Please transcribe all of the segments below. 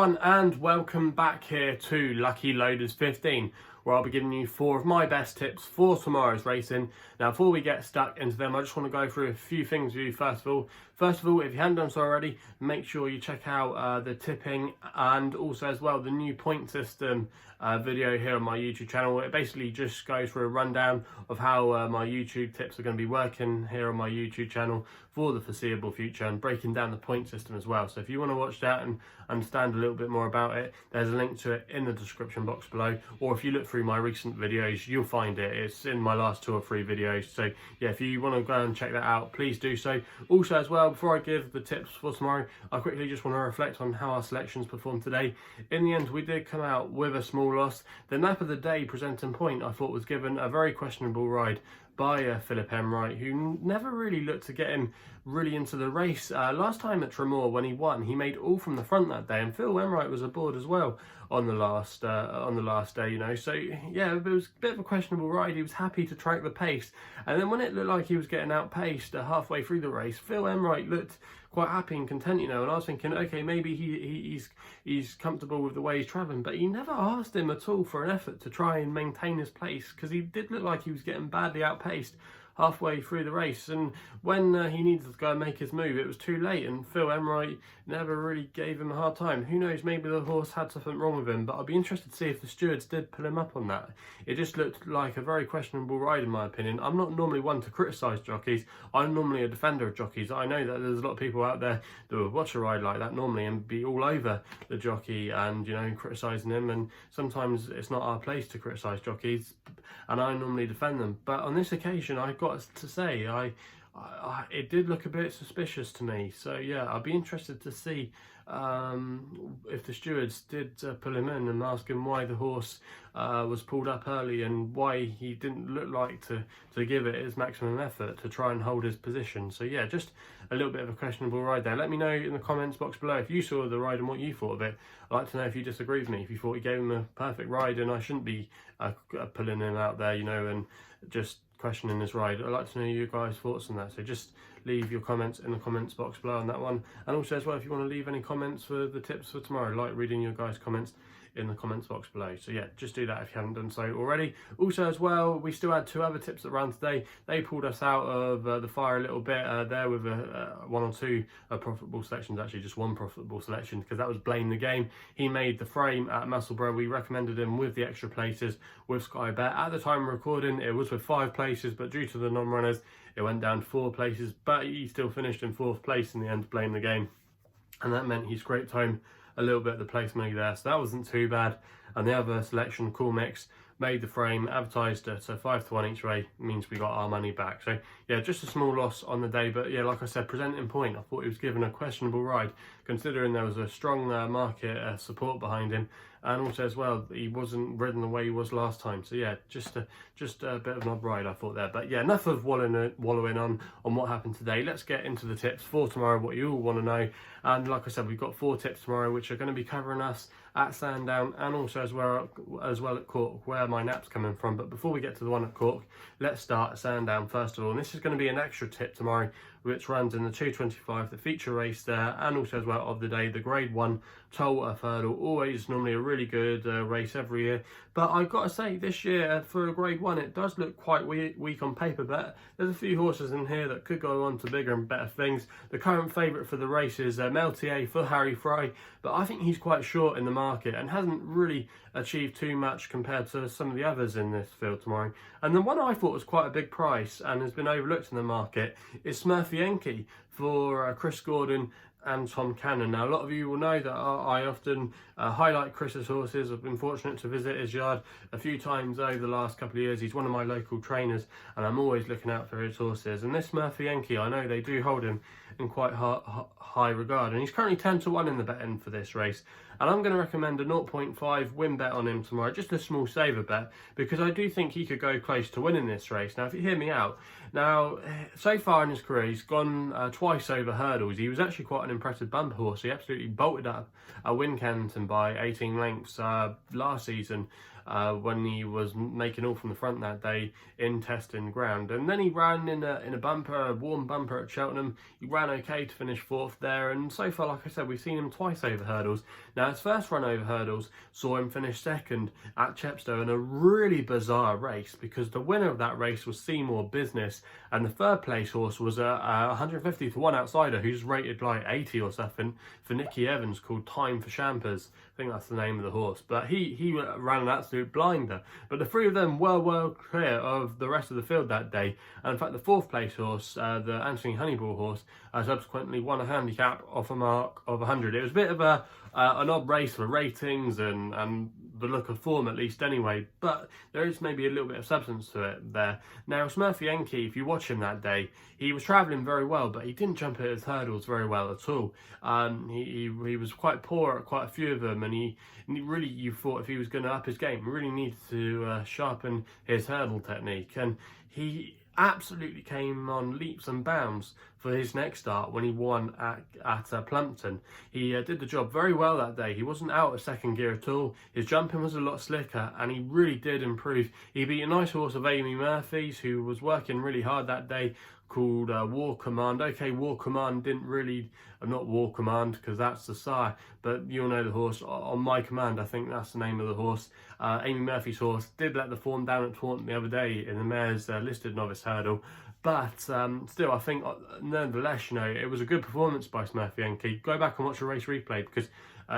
everyone, and welcome back here to Lucky Loaders 15, where I'll be giving you 4 of my best tips for tomorrow's racing. Now, before we get stuck into them, I just want to go through a few things with you first of all. If you haven't done so already, make sure you check out the tipping and also as well the new point system video here on my YouTube channel. It basically just goes through a rundown of how my YouTube tips are going to be working here on my YouTube channel for the foreseeable future, and breaking down the point system as well. So if you want to watch that and understand a little bit more about it, there's a link to it in the description box below, or if you look through my recent videos, you'll find it. It's in my last 2 or 3 videos. So yeah, if you want to go and check that out, please do so. Also as well, before I give the tips for tomorrow, I quickly just want to reflect on how our selections performed today. In the end, we did come out with a small loss. The nap of the day presenting point, I thought, was given a very questionable ride by Philip Enright, who never really looked to get him really into the race. Last time at Tremor, when he won, he made all from the front that day, and Phil Enright was aboard as well on the last day, you know. So yeah, it was a bit of a questionable ride. He was happy to track the pace, and then when it looked like he was getting outpaced halfway through the race, Phil Enright looked quite happy and content, you know, and I was thinking, okay, maybe he's comfortable with the way he's travelling, but he never asked him at all for an effort to try and maintain his place, because he did look like he was getting badly outpaced halfway through the race, and when he needed to go and make his move, it was too late, and Phil Enright never really gave him a hard time. Who knows, maybe the horse had something wrong with him, but I'd be interested to see if the stewards did pull him up on that. It just looked like a very questionable ride in my opinion. I'm not normally one to criticise jockeys. I'm normally a defender of jockeys. I know that there's a lot of people out there that would watch a ride like that normally and be all over the jockey and, you know, criticising him, and sometimes it's not our place to criticise jockeys, and I normally defend them. But on this occasion, I've got to say, it did look a bit suspicious to me. So yeah, I'd be interested to see if the stewards did pull him in and ask him why the horse was pulled up early, and why he didn't look like to give it his maximum effort to try and hold his position. So yeah, just a little bit of a questionable ride there. Let me know in the comments box below if you saw the ride and what you thought of it. I'd like to know if you disagree with me, if you thought he gave him a perfect ride and I shouldn't be pulling him out there, you know, and just questioning his ride. I'd like to know your guys' thoughts on that, so just leave your comments in the comments box below on that one. And also as well, if you want to leave any comments for the tips for tomorrow, I like reading your guys' comments in the comments box below. So yeah, just do that if you haven't done so already. Also as well, we still had 2 other tips that ran today. They pulled us out of the fire a little bit there with 1 or 2 profitable selections, actually just 1 profitable selection, because that was Blame the Game. He made the frame at Musselburgh. We recommended him with the extra places with Sky Bet. At the time of recording, it was with 5 places, but due to the non-runners, it went down 4 places, but he still finished in 4th place in the end, Blame the Game. And that meant he scraped home a little bit of the place money there, so that wasn't too bad. And the other selection, Cool Mix, made the frame, advertised it, so 5 to 1 each way means we got our money back. So yeah, just a small loss on the day, but yeah, like I said, presenting point, I thought he was given a questionable ride, considering there was a strong market support behind him, and also as well, he wasn't ridden the way he was last time. So yeah, just a bit of an odd ride, I thought there. But yeah, enough of wallowing on what happened today. Let's get into the tips for tomorrow, what you all want to know. And like I said, we've got 4 tips tomorrow, which are going to be covering us at Sandown, and also as well at Cork, where my nap's coming from. But before we get to the one at Cork, let's start at Sandown first of all. And this is going to be an extra tip tomorrow, which runs in the 225, the feature race there, and also as well of the day, the Grade 1 Toll Hurdle. Always normally a really good race every year, but I've got to say this year for a Grade 1 it does look quite weak on paper, but there's a few horses in here that could go on to bigger and better things. The current favourite for the race is Meltier for Harry Fry, but I think he's quite short in the market and hasn't really achieved too much compared to some of the others in this field tomorrow. And the one I thought was quite a big price and has been overlooked in the market is Smurphy Enki for Chris Gordon and Tom Cannon. Now, a lot of you will know that I often highlight Chris's horses. I've been fortunate to visit his yard a few times over the last couple of years. He's one of my local trainers, and I'm always looking out for his horses. And this Smurphy Enki, I know they do hold him in quite high regard, and he's currently 10 to 1 in the betting for this race. And I'm going to recommend a 0.5 win bet on him tomorrow, just a small saver bet, because I do think he could go close to winning this race. Now, if you hear me out, now, so far in his career, he's gone twice over hurdles. He was actually quite an impressive bumper horse. He absolutely bolted up Wincanton by 18 lengths last season. when he was making all from the front that day in testing ground. And then he ran in a bumper, a warm bumper at Cheltenham. He ran okay to finish 4th there, and so far, like I said, we've seen him twice over hurdles. Now, his first run over hurdles saw him finish 2nd at Chepstow in a really bizarre race, because the winner of that race was Seymour Business, and the 3rd place horse was a 150 to 1 outsider who's rated like 80 or something for Nicky Evans, called Time for Champers. I think that's the name of the horse, but he ran an absolute blinder. But the 3 of them were well clear of the rest of the field that day, and in fact the 4th place horse, the Anthony Honeyball horse, subsequently won a handicap off a mark of 100. It was a bit of an odd race for ratings and the look of form, at least anyway, but there is maybe a little bit of substance to it there. Now, Smurphy Enki, if you watch him that day, he was travelling very well, but he didn't jump at his hurdles very well at all. He was quite poor at quite a few of them, and he really, you thought if he was going to up his game, he really needed to sharpen his hurdle technique, and he absolutely came on leaps and bounds for his next start when he won at Plumpton. He did the job very well that day. He wasn't out of 2nd gear at all. His jumping was a lot slicker, and he really did improve. He beat a nice horse of Amy Murphy's, who was working really hard that day, called War Command. Okay, War Command didn't really, not War Command because that's the sire, but you'll know the horse. On My Command, I think that's the name of the horse. Amy Murphy's horse did let the form down at Taunton the other day in the mare's listed novice hurdle, but still, I think nonetheless, you know, it was a good performance by Smurphy Enki. Go back and watch the race replay, because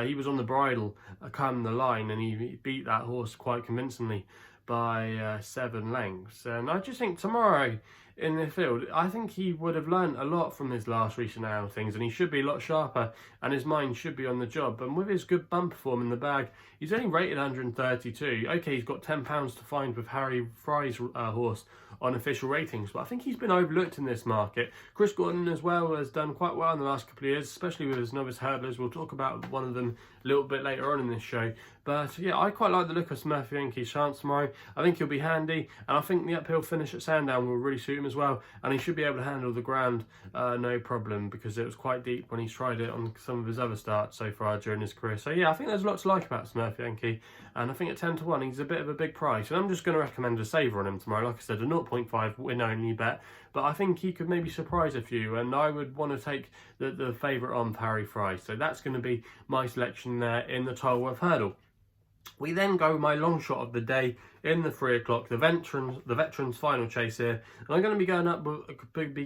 he was on the bridle come the line, and he beat that horse quite convincingly by 7 lengths. And I just think tomorrow in the field, I think he would have learned a lot from his last recent outings, and he should be a lot sharper, and his mind should be on the job. And with his good bumper form in the bag, he's only rated 132. Okay, he's got £10 to find with Harry Fry's horse on official ratings, but I think he's been overlooked in this market. Chris Gordon as well has done quite well in the last couple of years, especially with his novice hurdlers. We'll talk about one of them a little bit later on in this show. But yeah, I quite like the look of Smurfy Enki's chance tomorrow. I think he'll be handy, and I think the uphill finish at Sandown will really suit him as well, and he should be able to handle the ground no problem, because it was quite deep when he's tried it on some of his other starts so far during his career. So yeah, I think there's a lot to like about Smurfy Enki, and I think at 10 to 1 he's a bit of a big price, and I'm just going to recommend a saver on him tomorrow. Like I said, a 0.5 win only bet, but I think he could maybe surprise a few, and I would want to take the favourite on Harry Fry. So that's going to be my selection there in the Tolworth hurdle. We then go my long shot of the day in the 3 o'clock, the veterans final chase here, and I'm going to be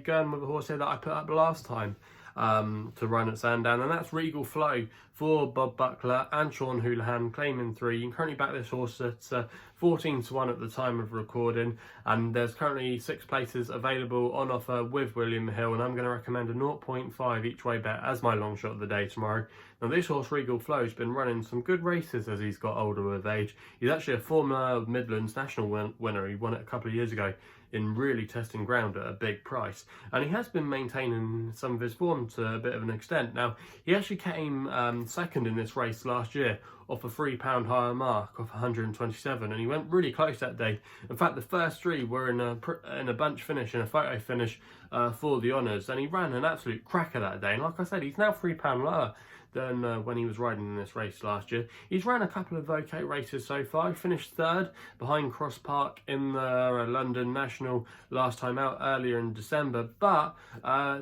going with a horse here that I put up last time to run at Sandown, and that's Regal Flow for Bob Buckler and Sean Houlihan, claiming 3. You can currently back this horse at 14 to 1 at the time of recording, and there's currently 6 places available on offer with William Hill, and I'm going to recommend a 0.5 each way bet as my long shot of the day tomorrow. Now, this horse, Regal Flow, has been running some good races as he's got older with age. He's actually a former Midlands national winner. He won it a couple of years ago in really testing ground at a big price, and he has been maintaining some of his form to a bit of an extent. Now, he actually came 2nd in this race last year off a £3 higher mark of 127, and he went really close that day. In fact, the first 3 were in a bunch finish, in a photo finish for the honours, and he ran an absolute cracker that day. And like I said, he's now £3 lower than when he was riding in this race last year. He's ran a couple of okay races so far. He finished 3rd behind Cross Park in the London National last time out earlier in December, but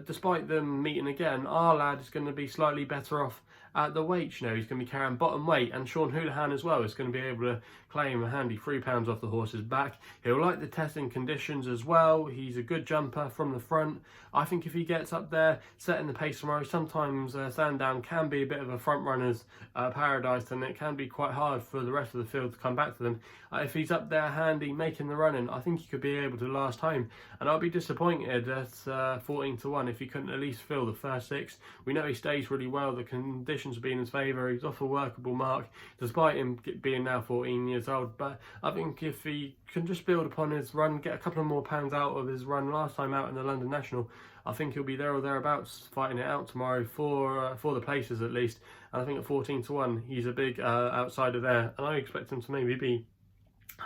despite them meeting again, our lad is going to be slightly better off at the weight. You know, he's going to be carrying bottom weight, and Sean Houlihan as well is going to be able to claim a handy £3 off the horse's back. He'll like the testing conditions as well. He's a good jumper from the front. I think if he gets up there setting the pace tomorrow, sometimes Sandown can be a bit of a front runner's paradise, and it can be quite hard for the rest of the field to come back to them. If he's up there handy making the running, I think he could be able to last home, and I'll be disappointed at 14 to 1 if he couldn't at least fill the first 6. We know he stays really well. The conditions have been in his favour. He's off a workable mark despite him being now 14 years old, but I think if he can just build upon his run, get a couple of more pounds out of his run last time out in the London National, I think he'll be there or thereabouts fighting it out tomorrow for the places at least. And I think at 14 to 1 he's a big outsider there, and I expect him to maybe be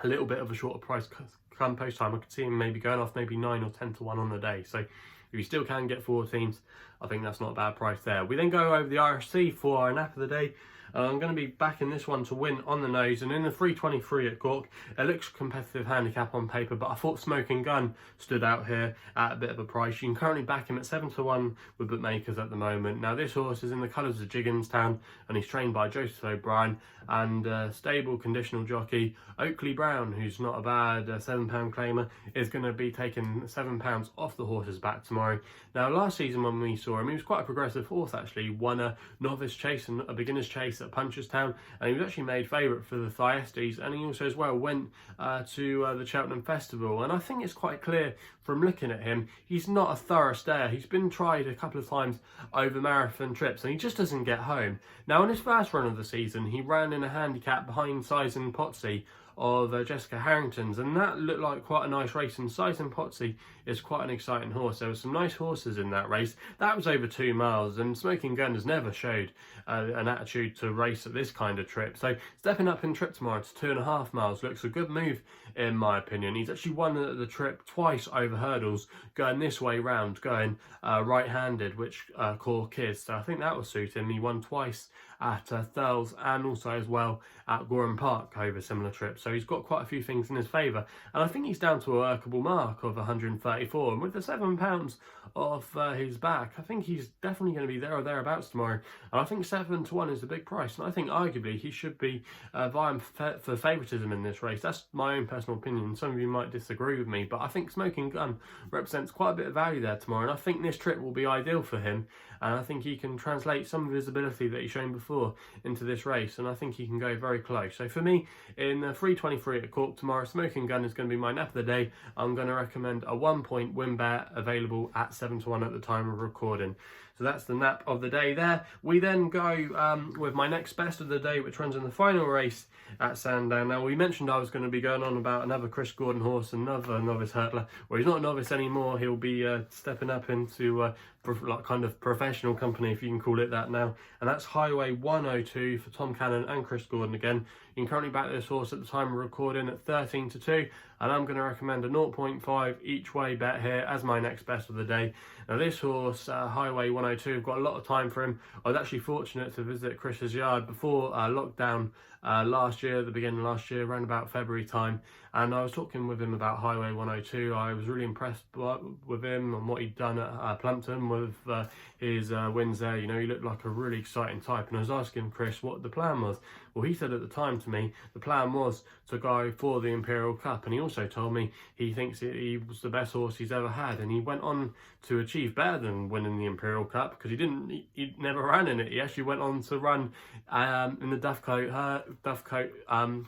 a little bit of a shorter price come post time. I could see him maybe going off maybe 9 or 10 to 1 on the day. So if you still can get 14s, I think that's not a bad price there. We then go over the RSC for our nap of the day. And I'm going to be backing this one to win on the nose. And in the 323 at Cork, it looks competitive handicap on paper, but I thought Smoking Gun stood out here at a bit of a price. You can currently back him at 7-1 with bookmakers at the moment. Now this horse is in the colours of Jigginstown, and he's trained by Joseph O'Brien and stable conditional jockey Oakley Brown, who's not a bad £7 claimer, is going to be taking £7 off the horse's back tomorrow. Now last season when we saw him, he was quite a progressive horse actually, won a novice chase and a beginner's chase at Punchestown, and he was actually made favourite for the Thyestes, and he also as well went to the Cheltenham Festival. And I think it's quite clear from looking at him, he's not a thorough stayer. He's been tried a couple of times over marathon trips and he just doesn't get home. Now in his first run of the season, he ran in a handicap behind Size and Potsy of Jessica Harrington's, and that looked like quite a nice race, and Size and Potsy is quite an exciting horse. There were some nice horses in that race. That was over 2 miles, and Smoking Gun has never showed an attitude to race at this kind of trip. So stepping up in trip tomorrow to 2.5 miles looks a good move in my opinion. He's actually won the trip twice over hurdles, going this way round, going right-handed, which Cork is. So I think that will suit him. He won twice at Thurles and also as well at Gorham Park over similar trips. So he's got quite a few things in his favour. And I think he's down to a workable mark of 134. And with the £7 off his back, I think he's definitely going to be there or thereabouts tomorrow. And I think 7-1 is a big price. And I think arguably he should be vying for favouritism in this race. That's my own personal opinion. Some of you might disagree with me, but I think Smoking Gun represents quite a bit of value there tomorrow. And I think this trip will be ideal for him. And I think he can translate some of his ability that he's shown before into this race, and I think he can go very close. So for me, in the 323 at Cork tomorrow, Smoking Gun is going to be my nap of the day. I'm going to recommend a 1-point win bet available at 7-1 at the time of recording. So that's the nap of the day there. We then go with my next best of the day, which runs in the final race at Sandown. Now, we mentioned I was going to be going on about another Chris Gordon horse, another novice hurdler. Well, he's not a novice anymore. He'll be stepping up into like kind of professional company, if you can call it that now. And that's Highway 102 for Tom Cannon and Chris Gordon again. You can currently back this horse at the time of recording at 13-2. And I'm going to recommend a 0.5 each way bet here as my next best of the day. Now this horse, Highway 102, I've got a lot of time for him. I was actually fortunate to visit Chris's yard before lockdown last year, the beginning of last year, around about February time. And I was talking with him about Highway 102. I was really impressed with him and what he'd done at Plumpton with his wins there. You know, he looked like a really exciting type. And I was asking Chris what the plan was. Well, he said at the time to me, the plan was to go for the Imperial Cup. And he also told me he thinks he was the best horse he's ever had. And he went on to achieve better than winning the Imperial Cup, because he never ran in it. He actually went on to run in the Duffcote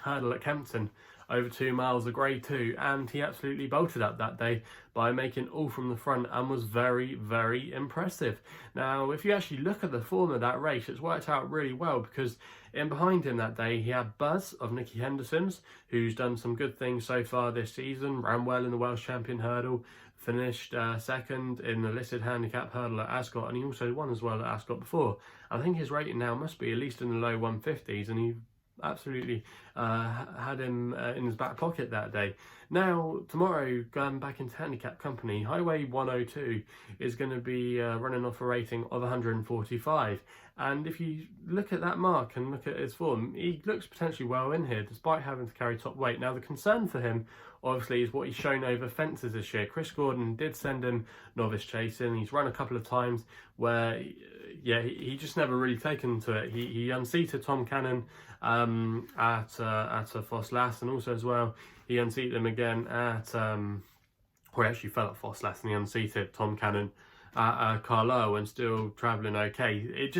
hurdle at Kempton over 2 miles of grade 2, and he absolutely bolted up that day by making all from the front and was very, very impressive. Now, if you actually look at the form of that race, it's worked out really well, because in behind him that day he had Buzz of Nicky Henderson's, who's done some good things so far this season, ran well in the Welsh Champion hurdle, finished second in the listed handicap hurdle at Ascot, and he also won as well at Ascot before. I think his rating now must be at least in the low 150s, and he absolutely had him in his back pocket that day. Now tomorrow, going back into handicap company, Highway 102 is going to be running off a rating of 145, and if you look at that mark and look at his form, he looks potentially well in here despite having to carry top weight. Now the concern for him obviously is what he's shown over fences this year. Chris Gordon did send him novice chasing. He's run a couple of times where he just never really taken to it. He unseated Tom Cannon at Foss Lass, and also as well he unseated him again at he actually fell at Foss Lass and he unseated Tom Cannon at Carlisle and still travelling okay.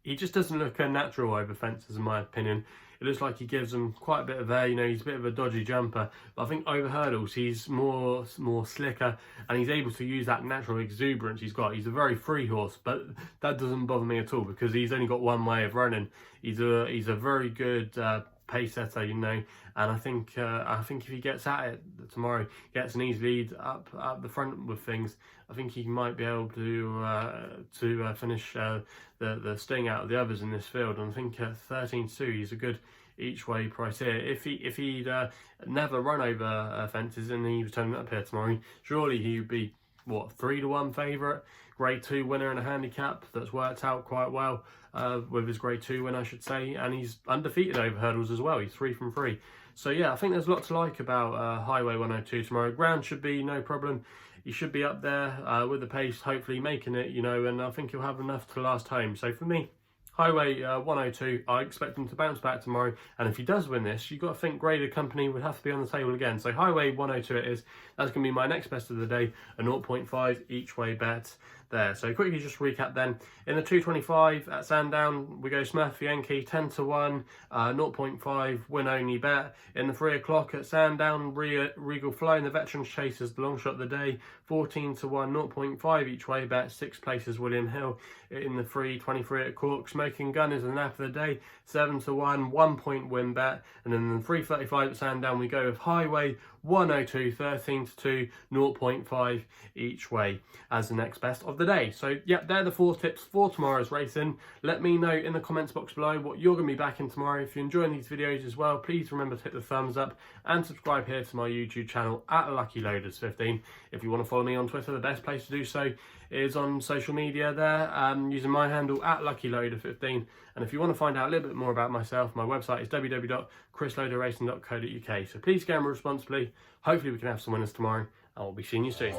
He just doesn't look natural over fences in my opinion. It looks like he gives them quite a bit of air. You know, he's a bit of a dodgy jumper, but I think over hurdles he's more slicker, and he's able to use that natural exuberance he's got. He's a very free horse, but that doesn't bother me at all because he's only got one way of running. He's a very good pace setter, you know, and I think if he gets at it tomorrow, gets an easy lead up the front with things, I think he might be able to finish the sting out of the others in this field. And I think at 13-2, he's a good each way price here. If he'd never run over fences and he was turning up here tomorrow, surely he'd be what, 3-1 favourite, grade 2 winner in a handicap that's worked out quite well. with his grade 2 win, I should say, and he's undefeated over hurdles as well. He's 3 from 3. So yeah, I think there's a lot to like about Highway 102 tomorrow. Ground should be no problem. He should be up there with the pace, hopefully making it, you know, and I think he'll have enough to last home. So for me, Highway 102, I expect him to bounce back tomorrow, and if he does win this, you've got to think graded company would have to be on the table again. So Highway 102 it is. That's going to be my next best of the day, a 0.5 each way bet there. So quickly just recap then. In the 225 at Sandown, we go Smurphy, Enki, 10 to 1, 0.5 win only bet. In the 3 o'clock at Sandown, Regal flying the Veterans Chasers, the long shot of the day, 14 to 1, 0.5 each way bet. 6th place is William Hill. In the 323 at Cork, Smoking Gun is the nap of the day, 7 to 1, 1 point win bet. And then in the 335 at Sandown, we go with Highway 102, 13 to 2, 0.5 each way as the next best of the day. So yeah, they're the 4 tips for tomorrow's racing. Let me know in the comments box below what you're going to be backing tomorrow. If you're enjoying these videos as well, please remember to hit the thumbs up and subscribe here to my YouTube channel at LuckyLoaders15. If you want to follow me on Twitter, the best place to do so is on social media there, using my handle at LuckyLoader15. And if you want to find out a little bit more about myself, my website is www.chrisloaderracing.co.uk. So please gamble responsibly. Hopefully we can have some winners tomorrow, and we'll be seeing you soon.